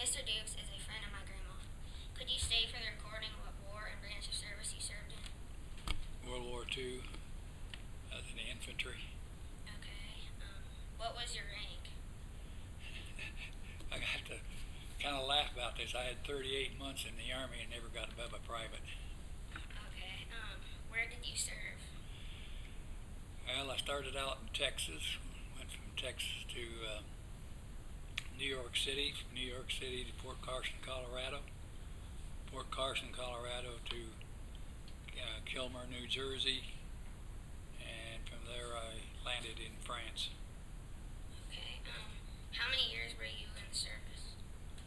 Mr. Dukes is a friend of my grandma. Could you state for the recording what war and branch of service you served in? World War II, I was in the infantry. Okay. What was your rank? I got to kind of laugh about this. I had 38 months in the Army and never got above a private. Okay. Where did you serve? Well, I started out in Texas, went from Texas to New York City, from New York City to Port Carson, Colorado, Port Carson, Colorado to Kilmer, New Jersey, and from there I landed in France. Okay. How many years were you in the service?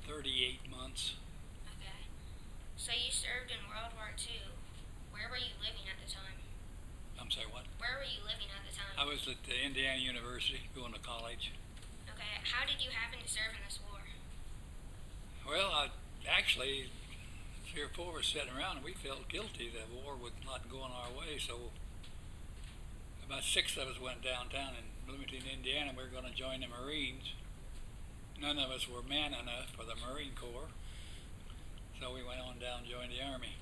38 months. Okay. So you served in World War II. Where were you living at the time? I'm sorry, what? Where were you living at the time? I was at Indiana University going to college. Okay. How did you happen to serve in this war? Well, actually, 3 or 4 were sitting around and we felt guilty that war was not going our way, so about 6 of us went downtown in Bloomington, Indiana. We were going to join the Marines. None of us were man enough for the Marine Corps, so we went on down and joined the Army.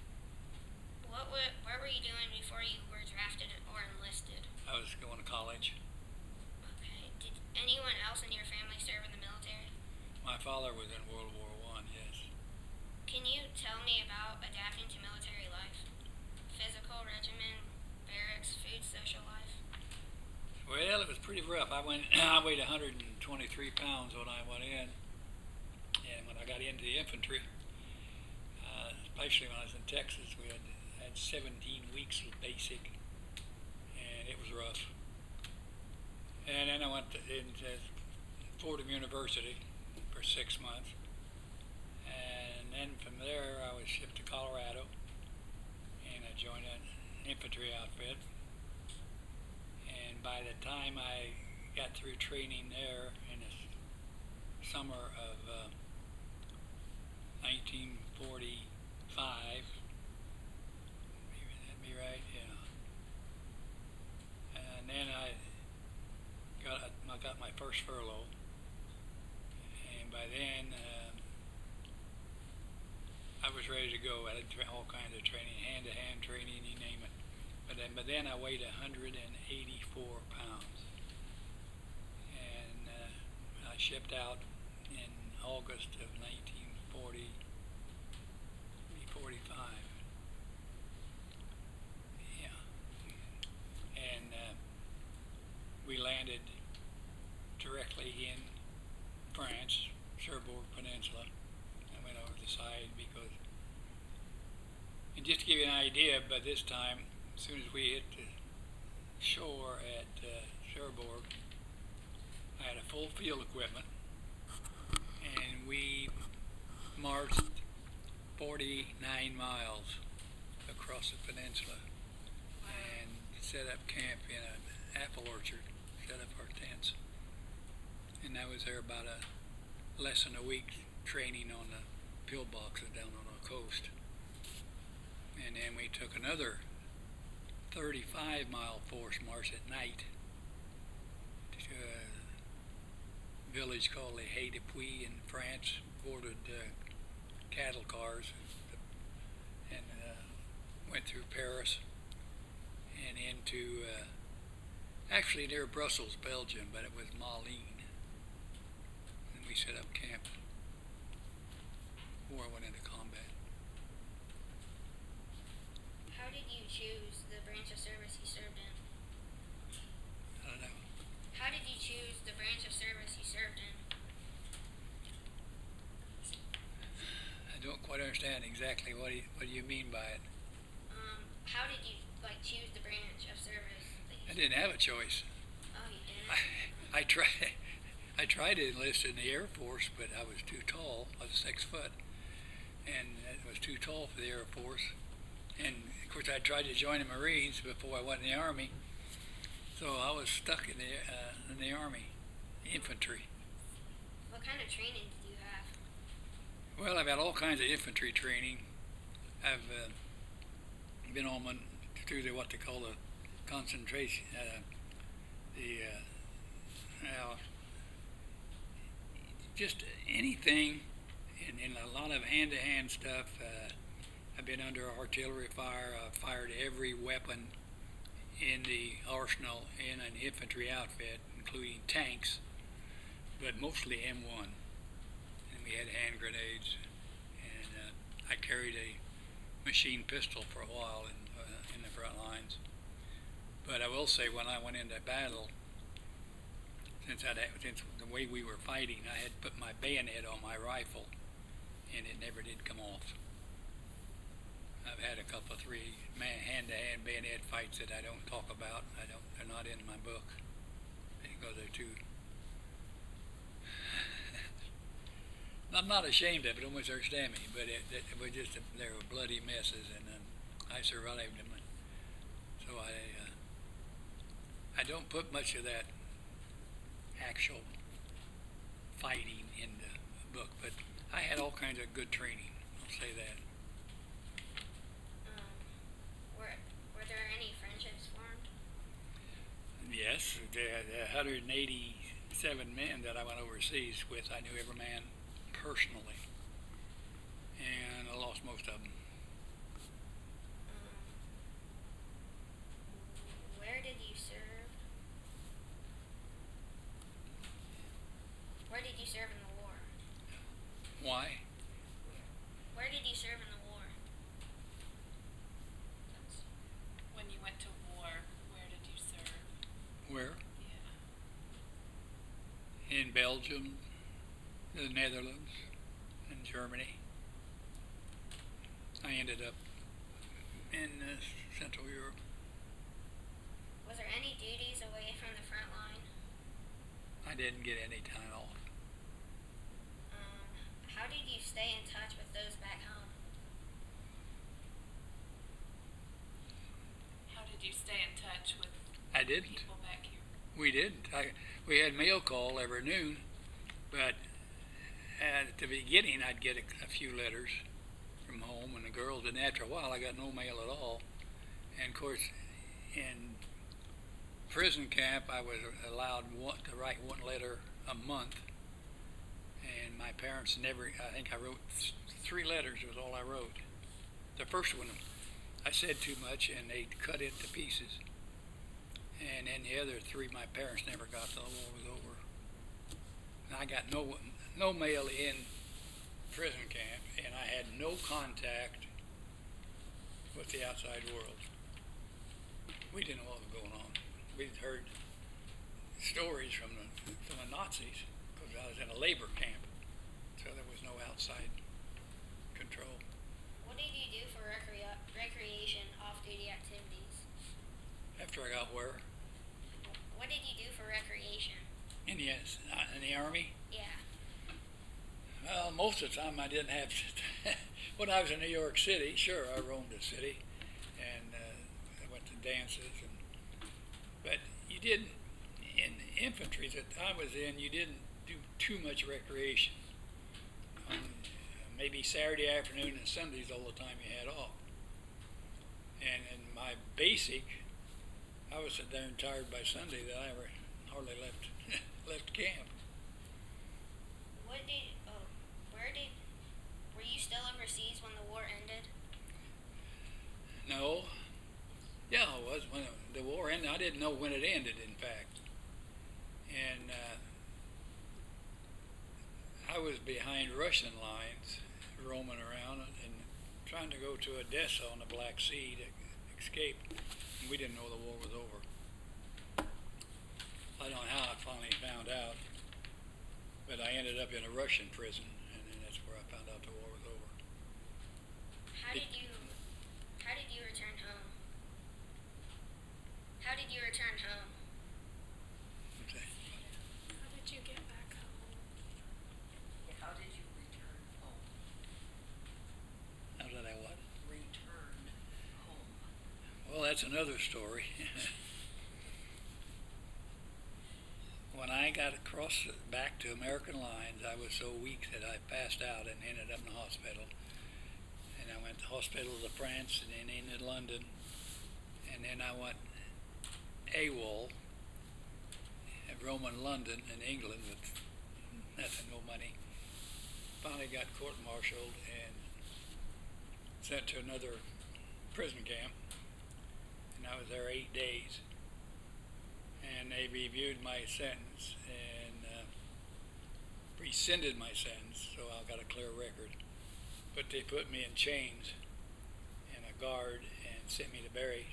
What were you doing before you were drafted or enlisted? I was going to college. Okay. Did anyone else in your family serve in the military? My father was in World War I, yes. Can you tell me about adapting to military life? Physical regimen, barracks, food, social life? Well, it was pretty rough. I weighed 123 pounds when I went in, and when I got into the infantry, especially when I was in Texas, we had 17 weeks of basic, and it was rough. And then I went into Fordham University for 6 months, and then from there I was shipped to Colorado, and I joined an infantry outfit. And by the time I got through training there in the summer of 1945, maybe that'd be right, yeah. And then I got my first furlough, and by then I was ready to go. I had all kinds of training, hand-to-hand training, you name it. But then I weighed 184 pounds, and I shipped out in August of 1945. Yeah, and we landed directly in France, Cherbourg Peninsula. I went over the side because, and just to give you an idea, by this time, as soon as we hit the shore at Cherbourg, I had a full field equipment, and we marched 49 miles across the peninsula and set up camp in an apple orchard, set up our tents. And I was there about less than a week training on the pillboxes down on the coast. And then we took another 35-mile force march at night to a village called Les Haies de Puy in France, boarded cattle cars, and went through Paris and into, actually near Brussels, Belgium, but it was Malines. And we set up camp before I went into combat. How did you choose the branch of service you served in? I don't know. How did you choose the branch of service you served in? I don't quite understand exactly what do you mean by it. How did you choose the branch of service that you I didn't have a choice. Oh, you didn't? I tried to enlist in the Air Force, but I was too tall. I was 6 foot, and it was too tall for the Air Force. And of course, I tried to join the Marines before I went in the Army, so I was stuck in the Army, infantry. What kind of training did you have? Well, I've had all kinds of infantry training. I've been on through what they call the concentration, just anything in in a lot of hand-to-hand stuff. I've been under artillery fire. I've fired every weapon in the arsenal in an infantry outfit, including tanks, but mostly M1. And we had hand grenades, and I carried a machine pistol for a while in the front lines. But I will say, when I went into battle, since the way we were fighting, I had put my bayonet on my rifle, and it never did come off. I've had a couple of three hand-to-hand bayonet fights that I don't talk about. They're not in my book because they're too. I'm not ashamed of it. Don't misunderstand me, but it was just they were bloody messes, and I survived them. So I don't put much of that actual fighting in the book, but I had all kinds of good training. I'll say that. Were there any friendships formed? Yes, the 187 men that I went overseas with, I knew every man personally, and I lost most of them. Where did you serve? Where did you serve in the war? Why? Where did you serve in the war? When you went to war, where did you serve? Where? Yeah. In Belgium, the Netherlands, and Germany. I ended up in Central Europe. Was there any duties away from the front line? I didn't get any time off. How did you stay in touch with those back home? How did you stay in touch with I didn't. people back here? We didn't. We had mail call every noon, but at the beginning I'd get a few letters from home, and the girls, and after a while I got no mail at all. And of course, in prison camp I was allowed to write one letter a month, and my parents never, I think I wrote 3 letters was all I wrote. The first one I said too much and they cut it to pieces, and then the other 3 my parents never got till the war was over. And I got no mail in prison camp, and I had no contact with the outside world. We didn't know what was going on. We'd heard stories from the Nazis, because I was in a labor camp, so there was no outside control. What did you do for recreation, off-duty activities? After I got where? What did you do for recreation? In the Army? Yeah. Well, most of the time I didn't have. When I was in New York City, sure, I roamed the city, and I went to dances, but you didn't. In the infantry that I was in, you didn't do too much recreation. Maybe Saturday afternoon and Sundays all the time you had off. And in my basic, I was so darn tired by Sunday that I hardly left camp. Were you still overseas when the war ended? No. Yeah, I was. When the war ended, I didn't know when it ended, in fact. And I was behind Russian lines, roaming around and trying to go to Odessa on the Black Sea to escape. And we didn't know the war was over. I don't know how I finally found out, but I ended up in a Russian prison, and then that's where I found out the war was over. How did you return home? How did you return home? Okay. How did you get back home? How did you return home? How did I what? Return home. Well, that's another story. When I got back to American lines, I was so weak that I passed out and ended up in the hospital. And I went to Hospital de France and then into London. And then I went AWOL at Rome and London in England with nothing, no money. finally got court-martialed and sent to another prison camp, and I was there 8 days. And they reviewed my sentence and rescinded my sentence, so I got a clear record. But they put me in chains and a guard and sent me to Barry,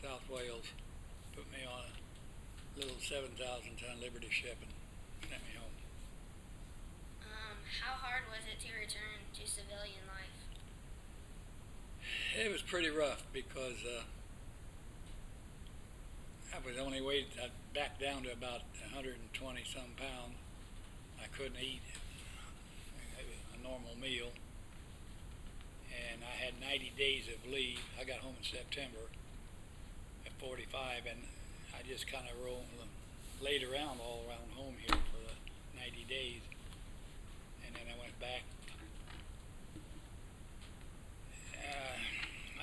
South Wales, put me on a little 7,000-ton Liberty ship and sent me home. How hard was it to return to civilian life? It was pretty rough because I was only weighed back down to about 120 some pounds. I couldn't eat a normal meal, and I had 90 days of leave. I got home in September at 45, and I just kind of laid around all around home here for the 90 days, and then I went back.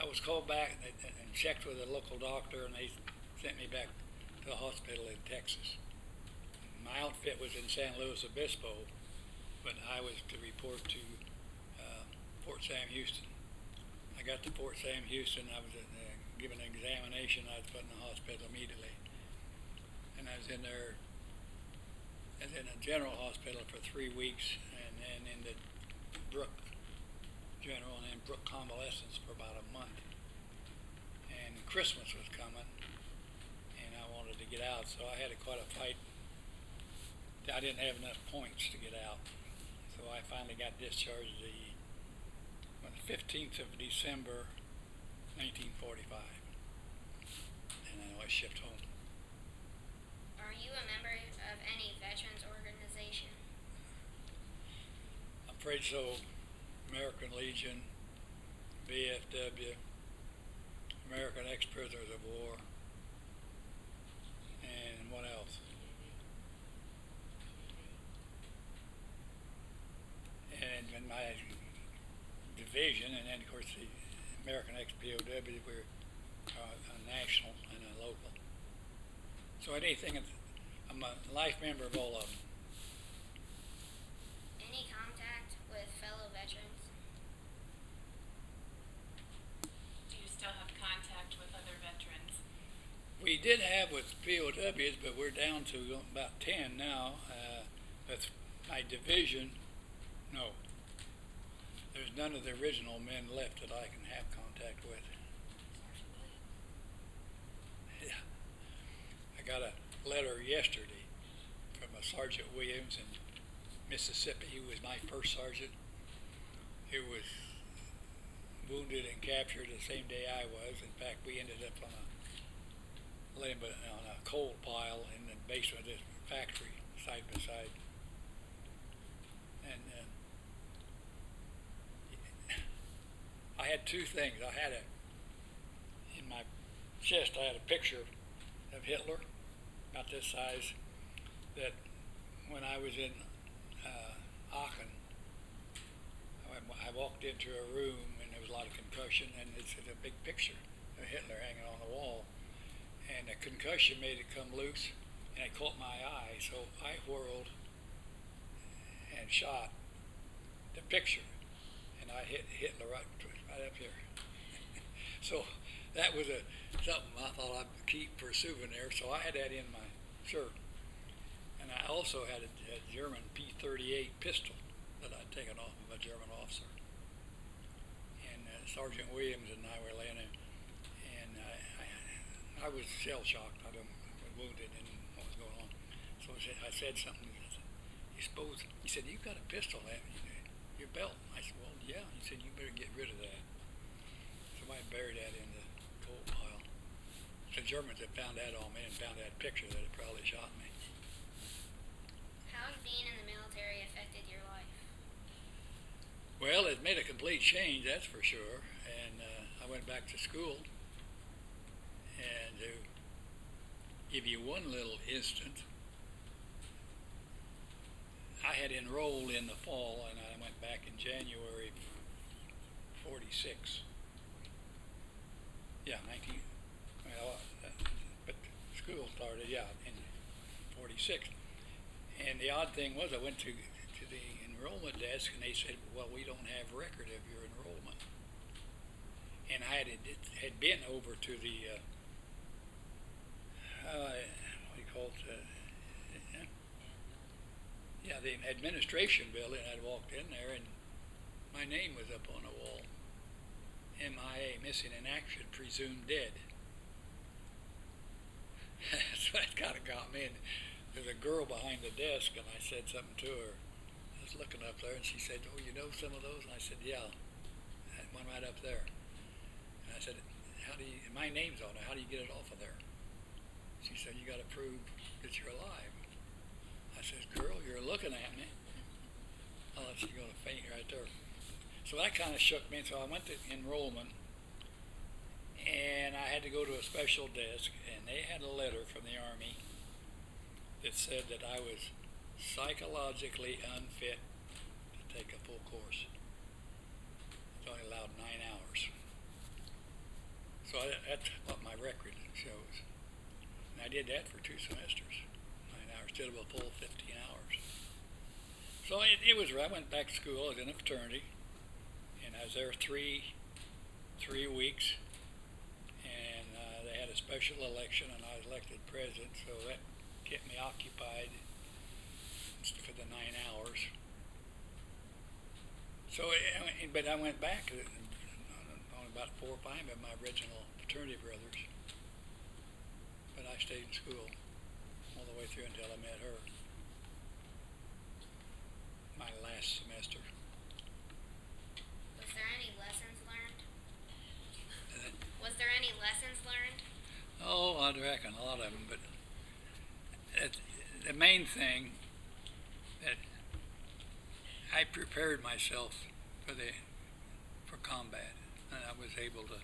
I was called back and checked with a local doctor, and they sent me back to the hospital in Texas. My outfit was in San Luis Obispo, but I was to report to Fort Sam Houston. I got to Fort Sam Houston. I was given an examination. I was put in the hospital immediately, and I was in there. I was in a general hospital for 3 weeks, and then in the Brook General and then Brook Convalescence for about a month. And Christmas was coming, and I wanted to get out, so I had quite a fight. I didn't have enough points to get out, so I finally got discharged on the 15th of December, 1945, and then I was shipped home. Are you a member of any veterans organization? I'm afraid so. American Legion, VFW, American Ex-Prisoners of War, and what else? And in my division, and then of course the American ex-POW, we're a national and a local. So anything, I'm a life member of all of them. Any contact with fellow veterans? Do you still have contact with other veterans? We did have with POWs, but we're down to about 10 now. That's my division. No. There's none of the original men left that I can have contact with. Yeah. I got a letter yesterday from a Sergeant Williams in Mississippi, who was my first sergeant, who was wounded and captured the same day I was. In fact, we ended up on a coal pile in the basement of this factory, side by side. And I had two things. I had in my chest, I had a picture of Hitler, about this size, that when I was in Aachen, I walked into a room and there was a lot of concussion, and it's a big picture of Hitler hanging on the wall. And the concussion made it come loose, and it caught my eye, so I whirled and shot the picture, and I hit Hitler right up here. So that was something I thought I'd keep for a souvenir, so I had that in my shirt. And I also had a German P-38 pistol that I'd taken off of a German officer. And Sergeant Williams and I were laying there, and I was shell-shocked. I was wounded and what was going on. So I said something. He said, "You've got a pistol at your belt." I said, "Well, yeah." He said, "You better get rid of that." So I buried that in the coal pile. The Germans had found that on me and found that picture that had probably shot me. How has being in the military affected your life? Well, it made a complete change, that's for sure. And I went back to school. And to give you one little instance, I had enrolled in the fall, and I went back in January 46. Yeah, but school started, in 46. And the odd thing was I went to the enrollment desk, and they said, well, we don't have record of your enrollment. And I had been over to the, what do you call it, yeah, the administration building. I'd walked in there, and my name was up on the wall. MIA, missing in action, presumed dead. So that kind of got me. And there's a girl behind the desk, and I said something to her. I was looking up there, and she said, oh, you know some of those? And I said, yeah, that one right up there. And I said, my name's on it, how do you get it off of there? She said, you got to prove that you're alive. I said, girl, you're looking at me. Oh, she's going to faint right there. So that kind of shook me. So I went to enrollment, and I had to go to a special desk, and they had a letter from the Army that said that I was psychologically unfit to take a full course. It's only allowed 9 hours. So that's what my record shows. And I did that for 2 semesters, 9 hours, instead of a full 15 hours. So it was, I went back to school. I was in a fraternity, and I was there 3 weeks, and they had a special election, and I was elected president, so that kept me occupied for the 9 hours. So, but I went back on about 4 or 5 of my original fraternity brothers, but I stayed in school all the way through until I met her, my last semester. Was there any lessons learned? And Was there any lessons learned? oh, I reckon a lot of them, but the main thing that I prepared myself for combat, and I was able to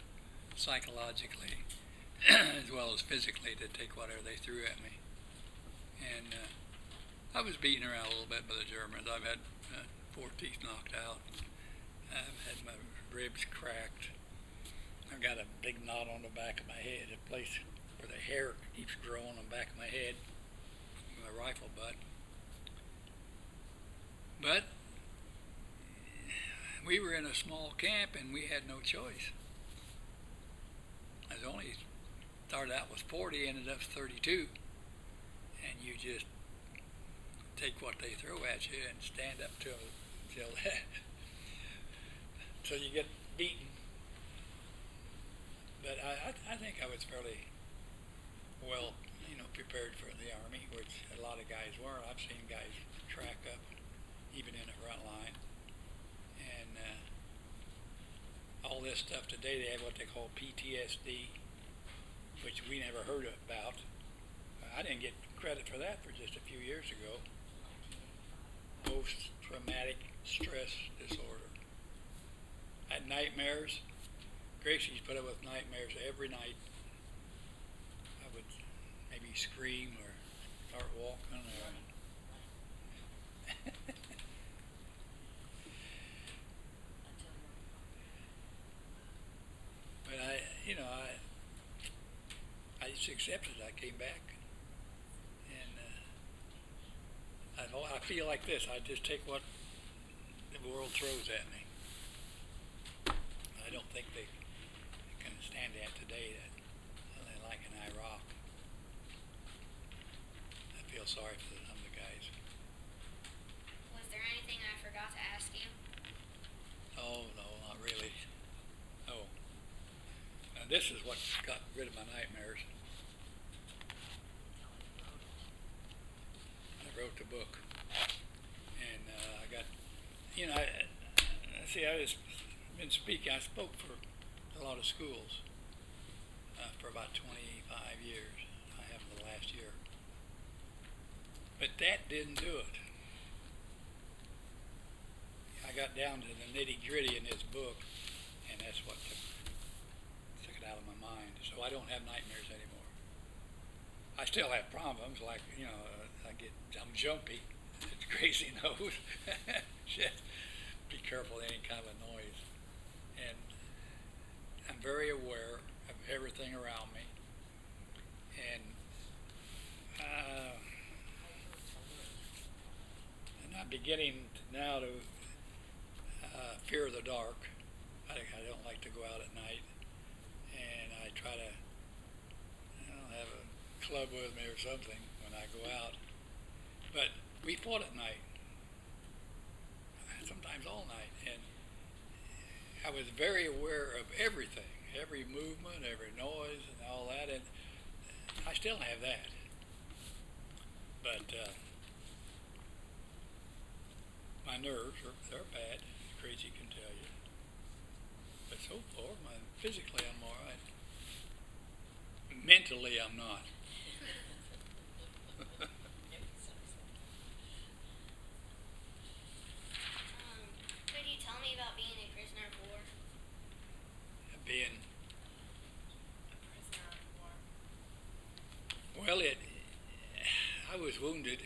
psychologically as well as physically to take whatever they threw at me. And I was beaten around a little bit by the Germans. I've had 4 teeth knocked out. I've had my ribs cracked. I've got a big knot on the back of my head, a place where the hair keeps growing on the back of my head, my rifle butt. But we were in a small camp, and we had no choice. I was only started out with 40, ended up 32, and you just take what they throw at you and stand up till till you get beaten. But I think I was fairly well, prepared for the Army, which a lot of guys weren't. I've seen guys track up, even in the front line. And all this stuff today, they have what they call PTSD, which we never heard about. I didn't get credit for that for just a few years ago. Post-traumatic stress disorder. I had nightmares. Gracie's put up with nightmares every night. I would maybe scream or start walking. But I just accepted it. I came back, and I feel like this. I just take what the world throws at me. I don't think they can stand that today, that like in Iraq. I feel sorry for some of the guys. Was there anything I forgot to ask you? Oh, no, not really. Oh. Now, this is what got rid of my nightmares. I wrote the book. And I got, I just been speaking. I spoke for a lot of schools for about 25 years. I have in the last year. But that didn't do it. I got down to the nitty-gritty in this book, and that's what took it out of my mind. So I don't have nightmares anymore. I still have problems, like, I'm jumpy, as Gracie knows. Shit, be careful of any kind of a noise. And I'm very aware of everything around me. And I'm beginning now to fear of the dark. I don't like to go out at night, and I try to have a club with me or something when I go out. But we fought at night, sometimes all night, and I was very aware of everything, every movement, every noise, and all that, and I still have that. But my nerves they're bad, as crazy can tell you. But so far, physically I'm all right. Mentally, I'm not. Could you tell me about being a prisoner of war? Being A prisoner of war. well, I was wounded,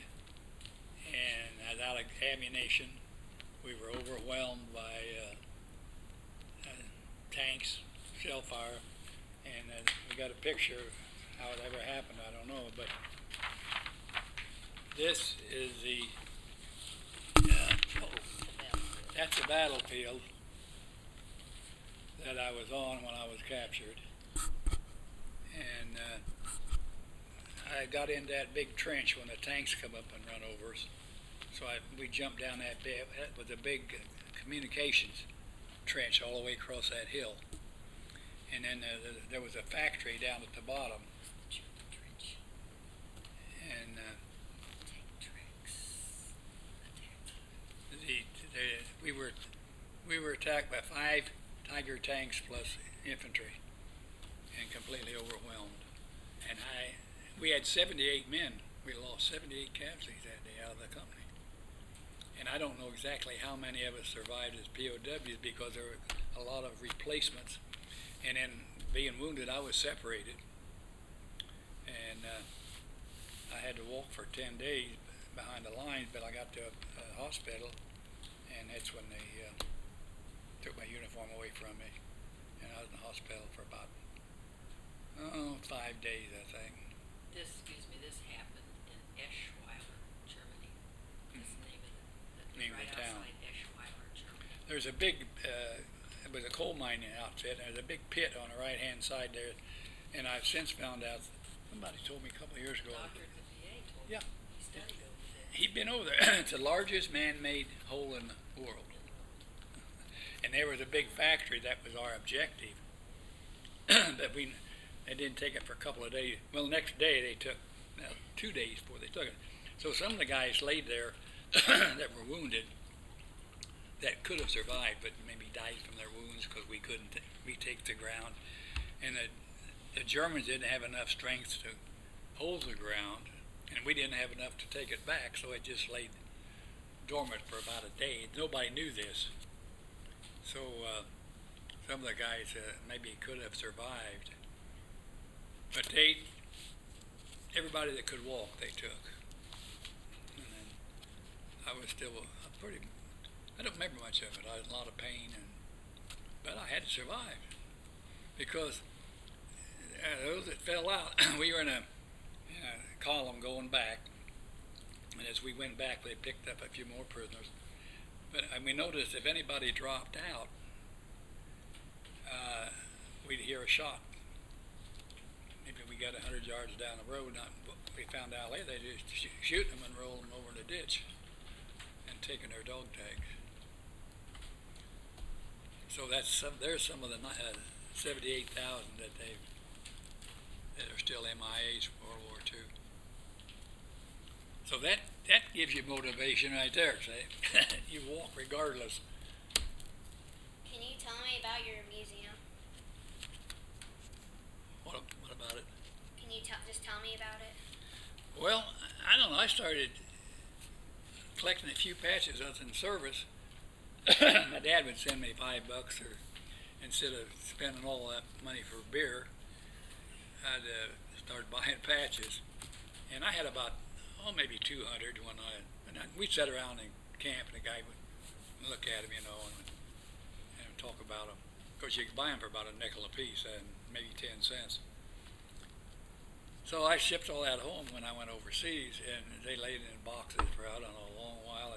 and I was out of ammunition. We were overwhelmed by tanks, shell fire, and we got a picture of how it ever happened. I don't know, but this is that's the battlefield that I was on when I was captured, and I got in that big trench when the tanks come up and run over us. So we jumped down that bit. That was a big communications trench all the way across that hill. And then there was a factory down at the bottom. And we were attacked by 5 Tiger tanks plus infantry, and completely overwhelmed. And we had 78 men. We lost 78 casualties that day out of the company. And I don't know exactly how many of us survived as POWs because there were a lot of replacements. And then being wounded, I was separated. And I had to walk for 10 days behind the lines, but I got to a hospital, and that's when they took my uniform away from me. And I was in the hospital for about 5 days, I think. This happened in Eschweiler, Germany. That's the name of Name of right the town. outside Eschweiler, Germany. There's a big, it was a coal mining outfit, and there's a big pit on the right-hand side there, and I've since found out, somebody told me a couple of years ago. Doctor at the VA told me Yeah. he studied over there. He'd been over there. It's the largest man-made hole in the world. And there was a big factory, that was our objective. But they didn't take it for a couple of days. Well, the next day they took, 2 days before they took it. So some of the guys laid there that were wounded that could have survived, but maybe died from their wounds because we couldn't retake the ground. And the Germans didn't have enough strength to hold the ground, and we didn't have enough to take it back, so it just laid dormant for about a day. Nobody knew this. So some of the guys maybe could have survived. But everybody that could walk, they took. And then I was still I don't remember much of it. I had a lot of pain, but I had to survive. Because those that fell out, we were in a column going back, and as we went back, they picked up a few more prisoners. But we noticed if anybody dropped out, we'd hear a shot. Maybe we got 100 yards down the road, we found out later they just shoot them and roll them over in the ditch and taking their dog tags. So there's some of the 78,000 that are still MIAs from World War II. So that gives you motivation right there. Say, you walk regardless. Can you tell me about your museum? What about it? Can you just tell me about it? Well, I don't know. I started collecting a few patches. I was in service. My dad would send me $5, or instead of spending all that money for beer, I'd start buying patches. And I had about maybe 200 we'd sit around in camp, and the guy would look at them, and talk about them. Of course, you could buy them for about a nickel a piece, and maybe 10 cents. So I shipped all that home when I went overseas, and they laid it in boxes for, I don't know, a long while.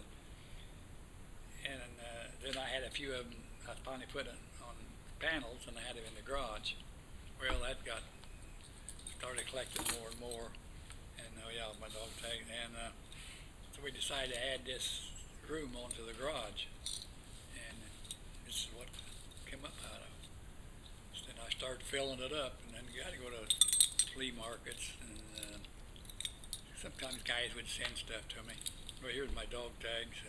And then I had a few of them I finally put on panels, and I had them in the garage. Well, that started collecting more and more, and my dog tag, and so we decided to add this room onto the garage, and this is what came up out of. Then I started filling it up, and then you got to go to flea markets, and sometimes guys would send stuff to me. Well, here's my dog tags.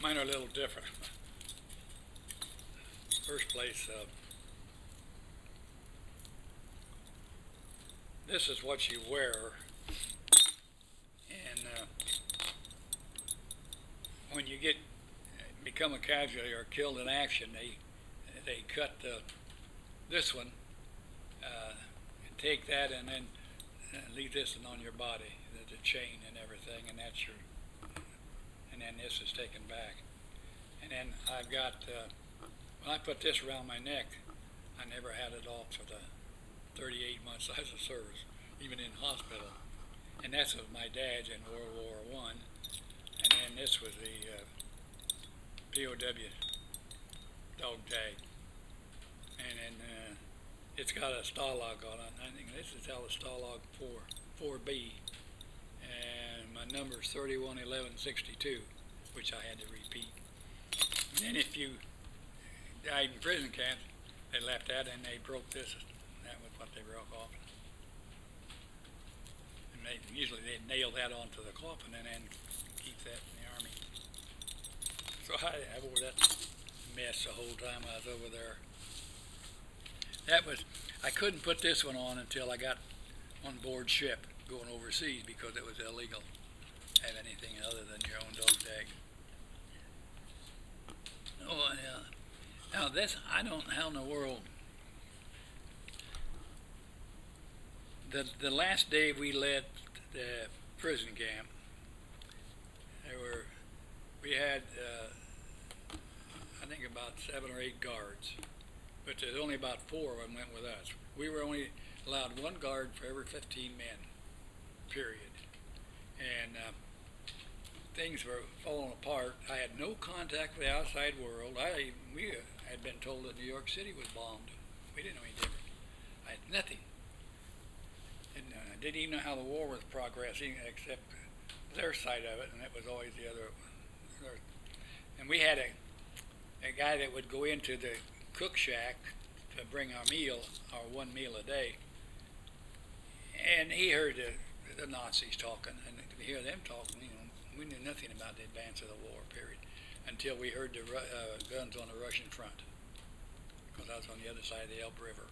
Mine are a little different. First place, this is what you wear, and when you become a casualty or killed in action, they cut this one, and take that, and then leave this one on your body, the chain and everything, and that's your. And then this is taken back. And then I've got, when I put this around my neck, I never had it off for the 38 months I was in service, even in hospital. And that's with my dad's in World War I. And then this was the POW dog tag. And then it's got a Stalag on it. I think this is out of Stalag 4B. And my number is 311162, which I had to repeat. And then if you died in prison camp, they left that and they broke this. That was what they broke off. And usually they nail that onto the coffin and then keep that in the army. So I wore that mess the whole time I was over there. I couldn't put this one on until I got on board ship going overseas, because it was illegal to have anything other than your own dog tag. Oh, yeah. Now this, I don't know how in the world. The last day we left the prison camp, we had I think about 7 or 8 guards, but there's only about 4 of them went with us. We were only allowed 1 guard for every 15 men. Period. And things were falling apart. I had no contact with the outside world. We had been told that New York City was bombed. We didn't know any different. I had nothing. And I didn't even know how the war was progressing, except their side of it, and it was always the other. And we had a guy that would go into the cook shack to bring our meal, our 1 meal a day, and he heard the Nazis talking, and to hear them talking, we knew nothing about the advance of the war, period, until we heard the guns on the Russian front, because I was on the other side of the Elbe River.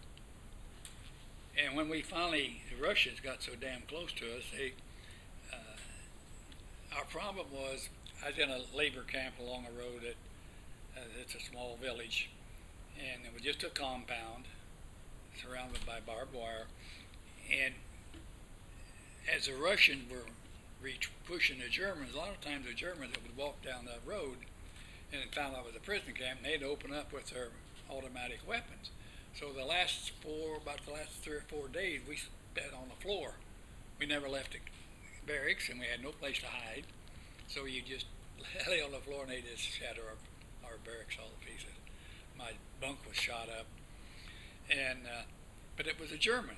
And when the Russians got so damn close to us, our problem was, I was in a labor camp along a road it's a small village, and it was just a compound surrounded by barbed wire, and as the Russians were pushing the Germans, a lot of times the Germans would walk down the road and found out it was a prison camp, and they'd open up with their automatic weapons. So about the last 3 or 4 days, we spent on the floor. We never left the barracks, and we had no place to hide. So you just lay on the floor, and they just shatter our barracks all to pieces. My bunk was shot up, and but it was a German.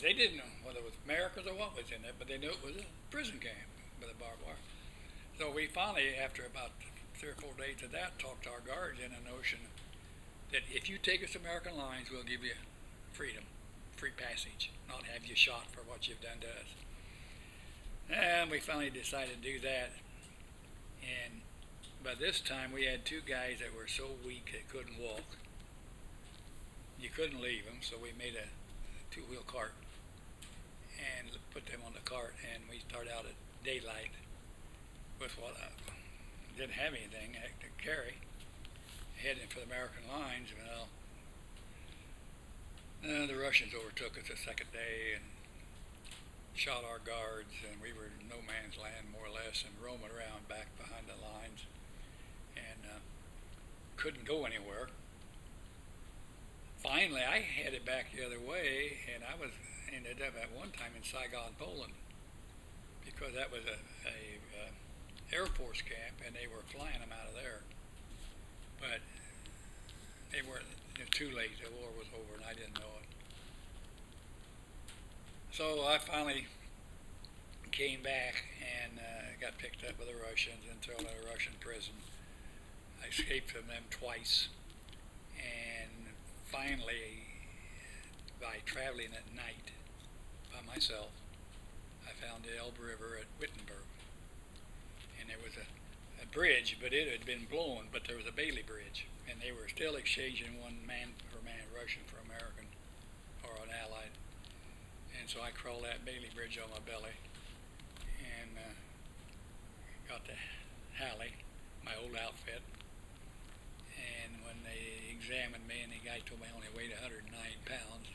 They didn't know whether it was Americans or what was in it, but they knew it was a prison camp with a barbed wire. So we finally, after about 3 or 4 days of that, talked to our guards in a notion that if you take us to American lines, we'll give you freedom, free passage, not have you shot for what you've done to us. And we finally decided to do that. And by this time, we had 2 guys that were so weak they couldn't walk. You couldn't leave them, so we made a 2-wheel cart and put them on the cart, and we started out at daylight with what didn't have anything to carry, heading for the American lines. Well, the Russians overtook us the second day and shot our guards, and we were in no man's land, more or less, and roaming around back behind the lines, and couldn't go anywhere. Finally, I headed back the other way, and I ended up at one time in Saigon, Poland, because that was Air Force camp, and they were flying them out of there. But they weren't. It was too late. The war was over, and I didn't know it. So I finally came back and got picked up by the Russians and thrown in a Russian prison. I escaped from them twice, and finally, by traveling at night by myself, I found the Elbe River at Wittenberg. And there was a bridge, but it had been blown, but there was a Bailey Bridge, and they were still exchanging one man for man, Russian for American, or an Allied. And so I crawled that Bailey Bridge on my belly, and got to Halley, my old outfit. And when they examined me, and the guy told me I only weighed 109 pounds,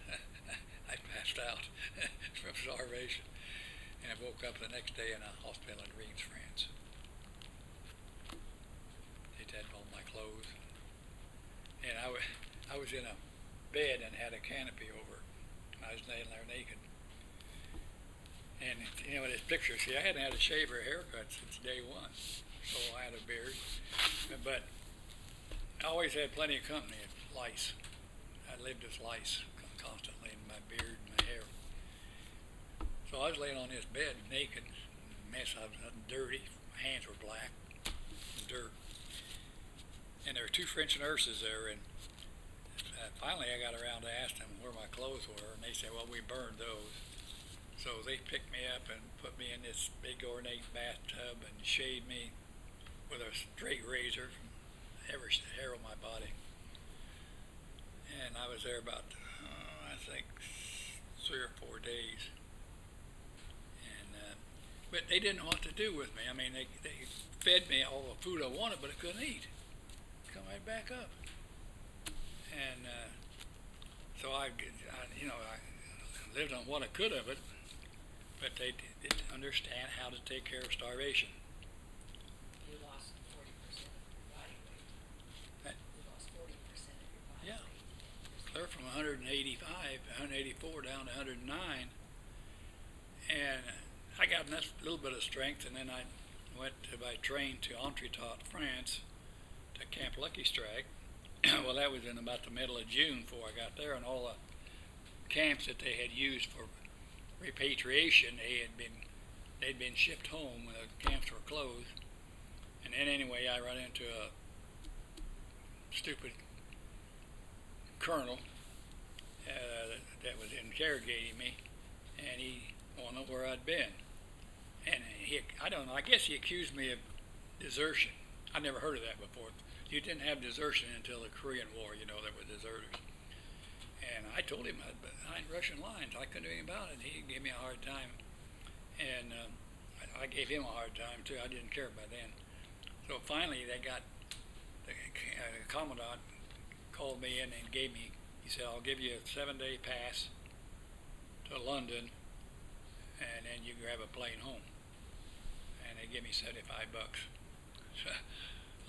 I passed out from starvation. And I woke up the next day in a hospital in Reims, France. They'd had all my clothes. And I was in a bed and had a canopy over it. I was laying there naked. And you know, this picture, see, I hadn't had a shave or a haircut since day one. So I had a beard. But I always had plenty of company of lice. I lived with lice constantly in my beard and my hair. So I was laying on this bed naked, mess. I was dirty. My hands were black, dirt. And there were two French nurses there, and finally I got around to ask them where my clothes were, and they said, well, we burned those. So they picked me up and put me in this big ornate bathtub and shaved me with a straight razor from every hair on my body. And I was there about, I think, 3 or 4 days. And but they didn't know what to do with me. I mean, they fed me all the food I wanted, but I couldn't eat. Come right back up. And so I lived on what I could of it, but they didn't understand how to take care of starvation. You lost 40% of your body weight. You lost 40% of your body Yeah. weight. Clear from 185, 184 down to 109. And I got a little bit of strength, and then I went by train to Entretot, France, to Camp Lucky Strike. Well, that was in about the middle of June before I got there, and all the camps that they had used for repatriation, they'd been shipped home when the camps were closed. And then anyway, I run into a stupid colonel that was interrogating me, and he wanted to know where I'd been. And I don't know, I guess he accused me of desertion. I never heard of that before. You didn't have desertion until the Korean War, you know, there were deserters. And I told him I was behind Russian lines. I couldn't do anything about it. He gave me a hard time. And I gave him a hard time, too. I didn't care by then. So finally, the commandant called me in and he said, I'll give you a 7-day pass to London, and then you grab a plane home. And they give me $75. So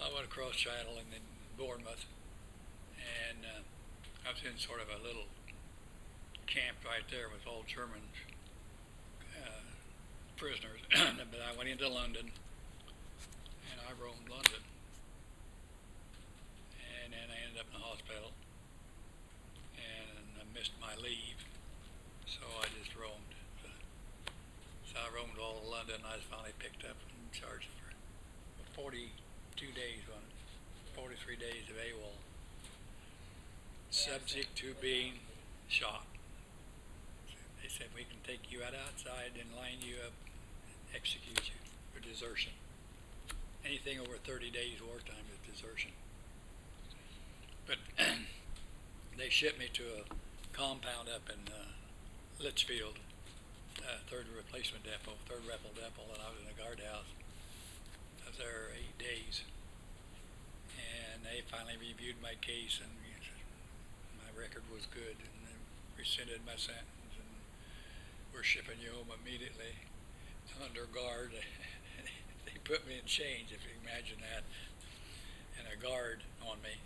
I went across Channel and then Bournemouth, and I was in sort of a little camp right there with all German prisoners. But I went into London, and I roamed London, and then I ended up in the hospital, and I missed my leave, so I just roamed. So I roamed all of London. I was finally picked up and charged for 42 days on 43 days of AWOL, subject to being shot. They said, we can take you out outside and line you up, execute you for desertion. Anything over 30 days wartime is desertion. But they shipped me to a compound up in Litchfield, 3rd Replacement Depot, 3rd Rebel Depot, and I was in a guardhouse. I was there 8 days. And they finally reviewed my case, and my record was good, and they rescinded my sentence, and we're shipping you home immediately under guard. They put me in chains, if you imagine that, and a guard on me.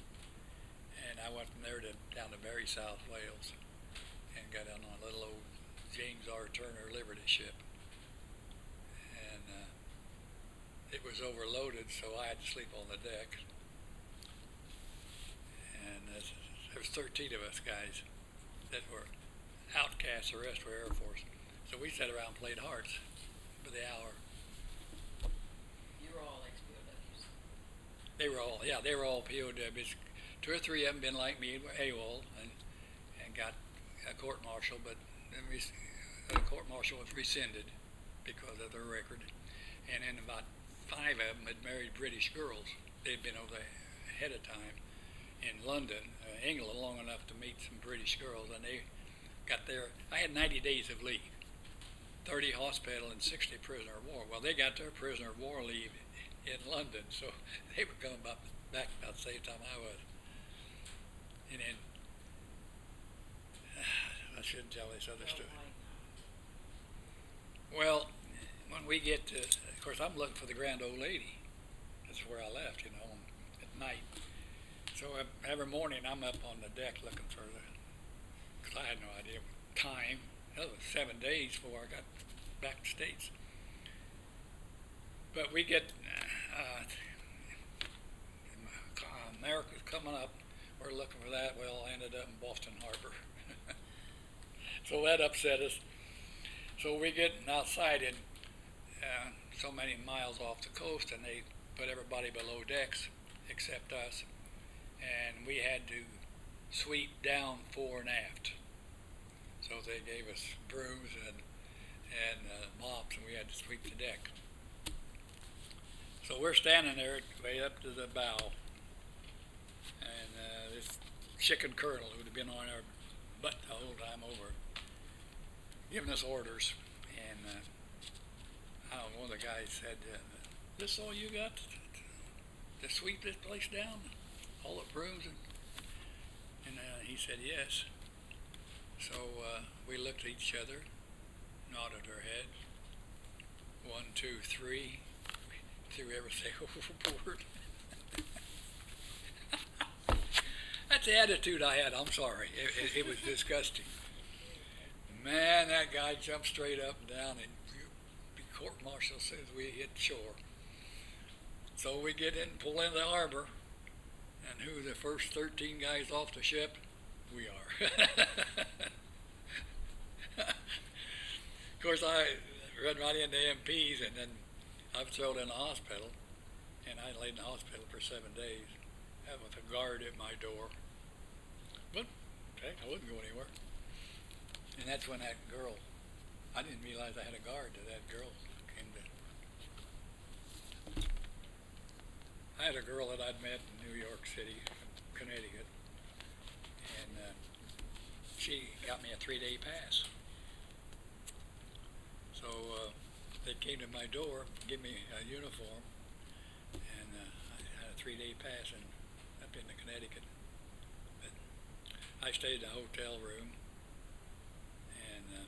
And I went from there down to very South Wales and got on a little old James R. Turner Liberty ship. And it was overloaded, so I had to sleep on the deck. And there was 13 of us guys that were outcasts. The rest were Air Force. So we sat around and played hearts for the hour. You were all ex-POWs. They were all POWs. 2 or 3 of them been like me, were AWOL, and got a court-martial, but the court-martial was rescinded because of their record. And then about 5 of them had married British girls. They'd been over there ahead of time in London, England, long enough to meet some British girls, and they got there. I had 90 days of leave, 30 hospital and 60 prisoner of war. Well, they got their prisoner of war leave in London, so they were coming back about the same time I was. And then I shouldn't tell this other story. Well, when we get to, of course, I'm looking for the grand old lady. That's where I left, at night. So every morning I'm up on the deck looking for because I had no idea time. That was 7 days before I got back to States. But we get, America's coming up. We're looking for that. We all ended up in Boston Harbor. So that upset us. So we get outside and so many miles off the coast, and they put everybody below decks except us. And we had to sweep down fore and aft. So they gave us brooms and mops, and we had to sweep the deck. So we're standing there way up to the bow, and this chicken colonel who'd been on our butt the whole time over, giving us orders. And I don't know, one of the guys said, "This all you got to sweep this place down? All the brooms?" And he said, "Yes." So we looked at each other, nodded our heads. 1, 2, 3. Did we ever say overboard? That's the attitude I had. I'm sorry. It was disgusting. Man, that guy jumped straight up and down and be court-martialed as soon as we hit shore. So we get in, pull into the harbor, and who the first 13 guys off the ship? We are. Of course, I ran right into MPs, and then I was thrown in the hospital, and I laid in the hospital for 7 days. That with a guard at my door. But heck, I wouldn't go anywhere. And that's when that girl, I didn't realize I had a guard to that girl came to. I had a girl that I'd met in New York City, Connecticut, and she got me a 3-day pass. So they came to my door, give me a uniform, and I had a 3-day pass up into Connecticut. But I stayed in a hotel room, and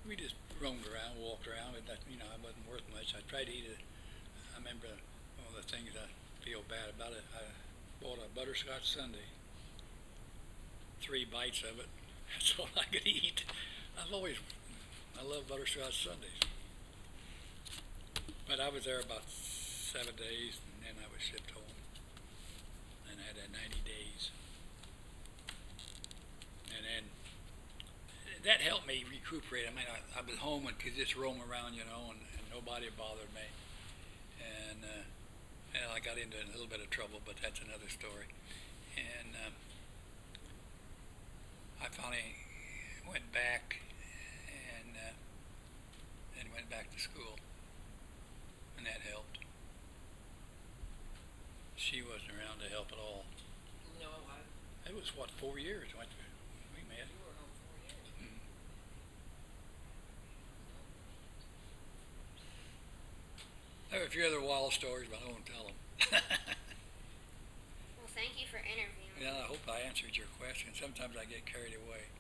we just roamed around, walked around, and I wasn't worth much. I tried to eat it. I remember one of the things I feel bad about it. I bought a butterscotch sundae. 3 bites of it. That's all I could eat. I love butterscotch sundaes. But I was there about 7 days, and then I was shipped home. And I had that 90 days. And then that helped me recuperate. I mean, I was home and could just roam around, and nobody bothered me. And I got into a little bit of trouble, but that's another story. And I finally went back and went back to school, and that helped. She wasn't around to help at all. No, It was, 4 years we met. you were home 4 years. Mm. There are a few other wild stories, but I won't tell them. Well, thank you for interviewing. Yeah, I hope I answered your question. Sometimes I get carried away.